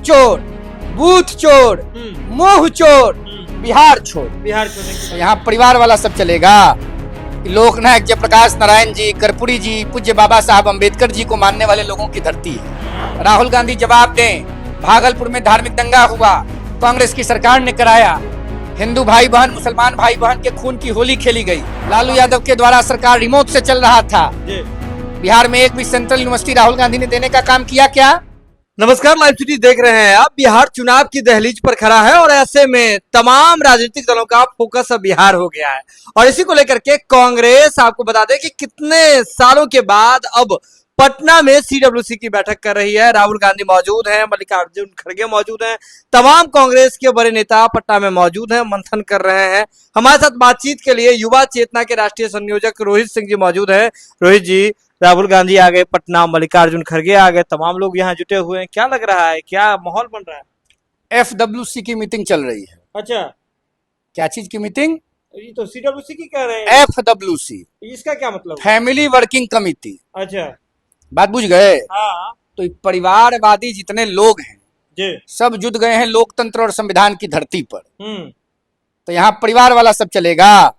चोर, बूथ चोर, मुंह चोर, बिहार छोड़। बिहार छोड़ने यहाँ परिवार वाला सब चलेगा। लोकनायक जयप्रकाश नारायण जी, कर्पूरी जी, पूज्य बाबा साहब अम्बेडकर जी को मानने वाले लोगों की धरती है। राहुल गांधी जवाब दें। भागलपुर में धार्मिक दंगा हुआ, कांग्रेस की सरकार ने कराया। हिंदू भाई बहन, मुसलमान भाई बहन के खून की होली खेली गई। लालू यादव के द्वारा सरकार रिमोट से चल रहा था। बिहार में एक भी सेंट्रल यूनिवर्सिटी राहुल गांधी ने देने का काम किया क्या? नमस्कार, लाइव सिटी देख रहे हैं आप। बिहार चुनाव की दहलीज पर खड़ा है और ऐसे में तमाम राजनीतिक दलों का फोकस अब बिहार हो गया है। और इसी को लेकर के कांग्रेस, आपको बता दें कि कितने सालों के बाद अब पटना में सीडब्ल्यूसी की बैठक कर रही है। राहुल गांधी मौजूद हैं, मल्लिकार्जुन खड़गे मौजूद हैं, तमाम कांग्रेस के बड़े नेता पटना में मौजूद हैं, मंथन कर रहे हैं। हमारे साथ बातचीत के लिए युवा चेतना के राष्ट्रीय संयोजक रोहित सिंह जी मौजूद हैं। रोहित जी, राहुल गांधी आ गए पटना, मल्लिकार्जुन खड़गे आ गए, तमाम लोग यहाँ जुटे हुए हैं। क्या लग रहा है, क्या माहौल बन रहा है? FWC की मीटिंग चल रही है। अच्छा, क्या चीज की मीटिंग? ये तो सीडब्ल्यूसी की कह रहे हैं। FWC, इसका क्या मतलब? Family working committee. अच्छा, बात बुझ गए? हाँ तो ये परिवारवादी जितने लोग हैं जी, सब जुट गए हैं लोकतंत्र और संविधान की धरती पर। हम्म, तो यहाँ परिवार वाला सब चलेगा।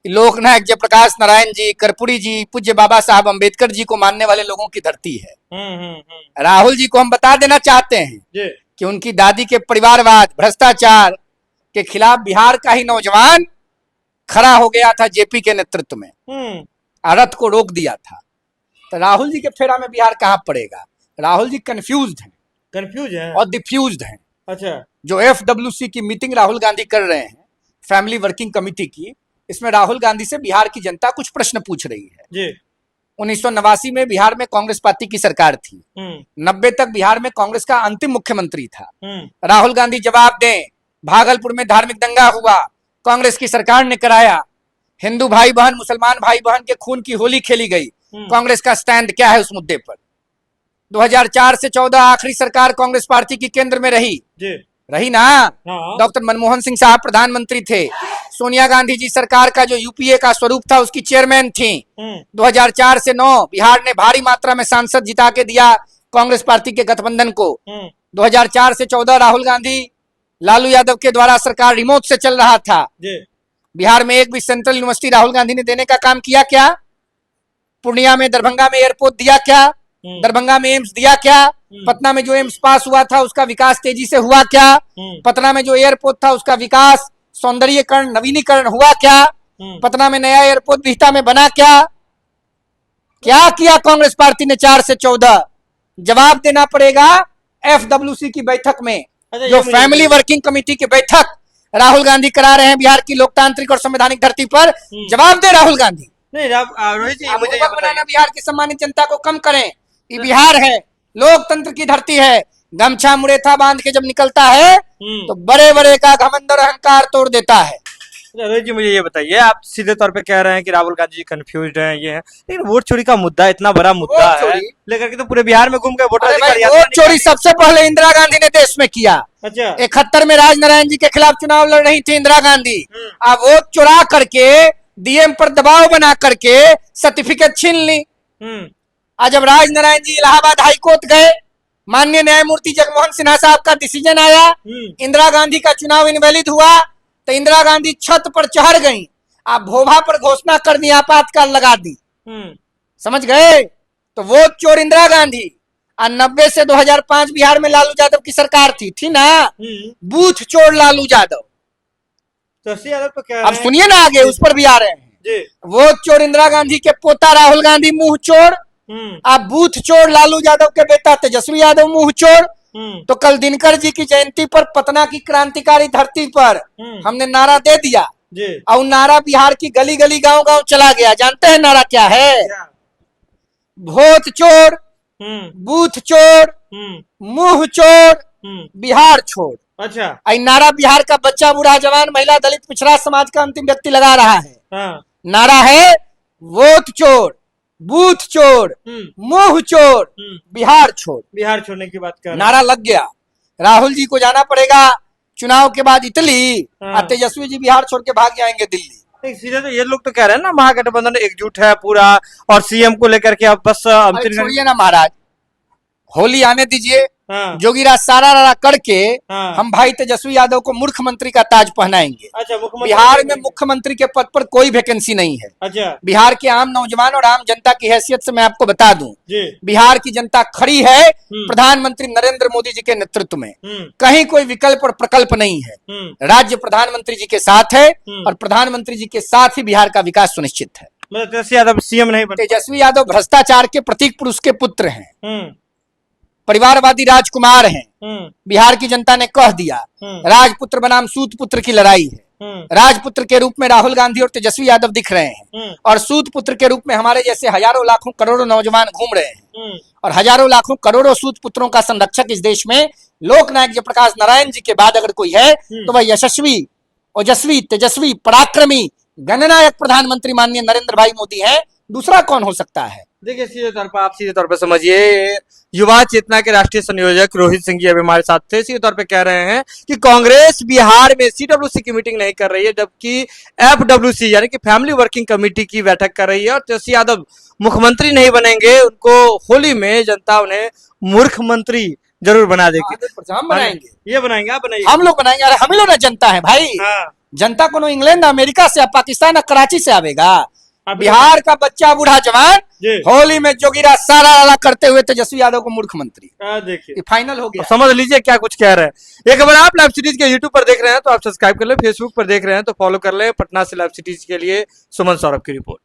लोकनायक जयप्रकाश नारायण जी, कर्पूरी जी, पूज्य बाबा साहब अम्बेडकर जी को मानने वाले लोगों की धरती है। राहुल जी को हम बता देना चाहते हैं जी, कि उनकी दादी के परिवारवाद, भ्रष्टाचार के खिलाफ बिहार का ही नौजवान खड़ा हो गया था जेपी के नेतृत्व में, रथ को रोक दिया था। तो राहुल जी के फेरा में बिहार कहाँ पड़ेगा? राहुल जी कंफ्यूज्ड हैं, कंफ्यूज है और डिफ्यूज्ड हैं। अच्छा, जो FWC की मीटिंग राहुल गांधी कर रहे हैं, फैमिली वर्किंग कमेटी की, इसमें राहुल गांधी से बिहार की जनता कुछ प्रश्न पूछ रही है। जी, 1989 में बिहार में कांग्रेस पार्टी की सरकार थी। 90 तक बिहार में कांग्रेस का अंतिम मुख्यमंत्री था। राहुल गांधी जवाब दें। भागलपुर में धार्मिक दंगा हुआ, कांग्रेस की सरकार ने कराया। हिंदू भाई बहन, मुसलमान भाई बहन के खून की होली खेली गई। कांग्रेस का स्टैंड क्या है उस मुद्दे पर? 2004 से 14 आखिरी सरकार कांग्रेस पार्टी की केंद्र में रही ना। डॉक्टर मनमोहन सिंह साहब प्रधानमंत्री थे। सोनिया गांधी जी सरकार का जो यूपीए का स्वरूप था उसकी चेयरमैन थी। 2004 से 9 बिहार ने भारी मात्रा में सांसद जिता के दिया कांग्रेस पार्टी के गठबंधन को। 2004 से 14 राहुल गांधी, लालू यादव के द्वारा सरकार रिमोट से चल रहा था। बिहार में एक भी सेंट्रल यूनिवर्सिटी राहुल गांधी ने देने का काम किया क्या? पूर्णिया में, दरभंगा में एयरपोर्ट दिया क्या? दरभंगा में एम्स दिया क्या? पटना में जो एम्स पास हुआ था उसका विकास तेजी से हुआ क्या? पटना में जो एयरपोर्ट था उसका विकास, सौंदर्यीकरण, नवीनीकरण हुआ क्या? पटना में नया एयरपोर्ट बिहटा में बना क्या? क्या किया कांग्रेस पार्टी ने 4 से 14? जवाब देना पड़ेगा FWC की बैठक में, जो फैमिली वर्किंग कमेटी की बैठक राहुल गांधी करा रहे हैं बिहार की लोकतांत्रिक और संवैधानिक धरती पर। जवाब दे राहुल गांधी। नहीं रोहित जी, मुझे बनाना बिहार की सम्मानित जनता को कम करें। ये बिहार है, लोकतंत्र की धरती है। गमछा मुरेठा बांध के जब निकलता है तो बड़े बड़े का घमंड और अहंकार तोड़ देता है। रोहित जी, मुझे ये बताइए, आप सीधे तौर पे कह रहे हैं कि राहुल गांधी जी कंफ्यूज्ड हैं, ये है, लेकिन वोट चोरी का मुद्दा इतना बड़ा मुद्दा है लेकर के तो पूरे बिहार में घूम गए वोटर अधिकार। वोट चोरी सबसे पहले इंदिरा गांधी ने देश में किया। अच्छा, 71 में राजनारायण जी के खिलाफ चुनाव लड़ रही थी इंदिरा गांधी। अब वोट चुरा करके डीएम पर दबाव बना करके सर्टिफिकेट छीन ली। आज जब राजनारायण जी इलाहाबाद हाईकोर्ट गए, माननीय न्यायमूर्ति जगमोहन सिन्हा साहब का डिसीजन आया, इंदिरा गांधी का चुनाव इनवैलिड हुआ, तो इंदिरा गांधी छत पर चढ़ गई, आप भोभा पर घोषणा कर दी, आपातकाल लगा दी। समझ गए? तो वोट चोर इंदिरा गांधी। 90 से 2005 बिहार में लालू यादव की सरकार थी ना। बूथ चोर लालू यादव। अब सुनिए ना, आगे उस पर भी आ रहे हैं। वोट चोर इंदिरा गांधी के पोता राहुल गांधी मुंह चोर। आप बूथ चोर लालू यादव के बेटा तेजस्वी यादव मुंह चोर। तो कल दिनकर जी की जयंती पर पटना की क्रांतिकारी धरती पर हमने नारा दे दिया और नारा बिहार की गली गली गांव गांव चला गया। जानते हैं नारा क्या है? वोट चोर, बूथ चोर, मुंह चोर, बिहार छोड़। अच्छा, नारा बिहार का बच्चा, बूढ़ा, जवान, महिला, दलित, पिछड़ा समाज का अंतिम व्यक्ति लगा रहा है। नारा है वोट चोर, बूथ चोर, मुंह चोर, बिहार छोड़। बिहार छोड़ने की बात कर नारा लग गया। राहुल जी को जाना पड़ेगा चुनाव के बाद इटली, और तेजस्वी जी बिहार छोड़ के भाग जाएंगे दिल्ली। सीधे तो ये लोग तो कह रहे हैं ना महागठबंधन एकजुट है पूरा, और सीएम को लेकर के अब बस छोड़िए ना महाराज, होली आने दीजिए, हाँ। जोगीराज सारा करके हाँ। हम भाई तेजस्वी यादव को मूर्ख मंत्री का ताज पहनाएंगे। अच्छा, मुख्यमंत्री बिहार में मुख्यमंत्री के पद पर कोई वैकेंसी नहीं है। अच्छा बिहार के आम नौजवान और आम जनता की हैसियत से मैं आपको बता दूं, जी। बिहार की जनता खड़ी है प्रधानमंत्री नरेंद्र मोदी जी के नेतृत्व में। कहीं कोई विकल्प और प्रकल्प नहीं है। राज्य प्रधानमंत्री जी के साथ है और प्रधानमंत्री जी के साथ ही बिहार का विकास सुनिश्चित है। तेजस्वी यादव सीएम नहीं बने। तेजस्वी यादव भ्रष्टाचार के प्रतीक पुरुष के पुत्र हैं, परिवारवादी राजकुमार हैं। बिहार की जनता ने कह दिया, राजपुत्र बनाम सूत पुत्र की लड़ाई है। राजपुत्र के रूप में राहुल गांधी और तेजस्वी यादव दिख रहे हैं और सूत पुत्र के रूप में हमारे जैसे हजारों लाखों करोड़ों नौजवान घूम रहे हैं। और हजारों लाखों करोड़ों सूत पुत्रों का संरक्षक इस देश में लोकनायक जयप्रकाश नारायण जी के बाद अगर कोई है तो वह यशस्वी, ओजस्वी, तेजस्वी, पराक्रमी, गणनायक प्रधानमंत्री माननीय नरेंद्र भाई मोदी है। दूसरा कौन हो सकता है? देखिए, सीधे तौर पर आप सीधे तौर पर समझिए, युवा चेतना के राष्ट्रीय संयोजक रोहित सिंह जी अभी हमारे साथ थे। सीधे तौर पे कह रहे हैं कि कांग्रेस बिहार में सीडब्ल्यूसी की मीटिंग नहीं कर रही है, जबकि एफडब्ल्यूसी यानी कि फैमिली वर्किंग कमेटी की बैठक कर रही है। और तेजस्वी यादव मुख्यमंत्री नहीं बनेंगे, उनको होली में जनता उन्हें मूर्ख मंत्री जरूर बना देगी। हम बनाएंगे, ये बनाएंगे, आप बनाइए। हम लोग बनाएंगे। अरे हम लोग ना जनता है भाई। जनता को इंग्लैंड, अमेरिका से, पाकिस्तान, कराची से आवेगा। बिहार का बच्चा, बूढ़ा, जवान होली में जोगीरा सारा करते हुए तेजस्वी यादव को मूर्ख मंत्री। देखिए फाइनल हो गया। समझ लीजिए क्या कुछ कह रहे हैं। एक बार आप लाइव सीरीज के यूट्यूब पर देख रहे हैं तो आप सब्सक्राइब कर ले, फेसबुक पर देख रहे हैं तो फॉलो कर ले। पटना से लाइव सीरीज के लिए सुमन सौरभ की रिपोर्ट।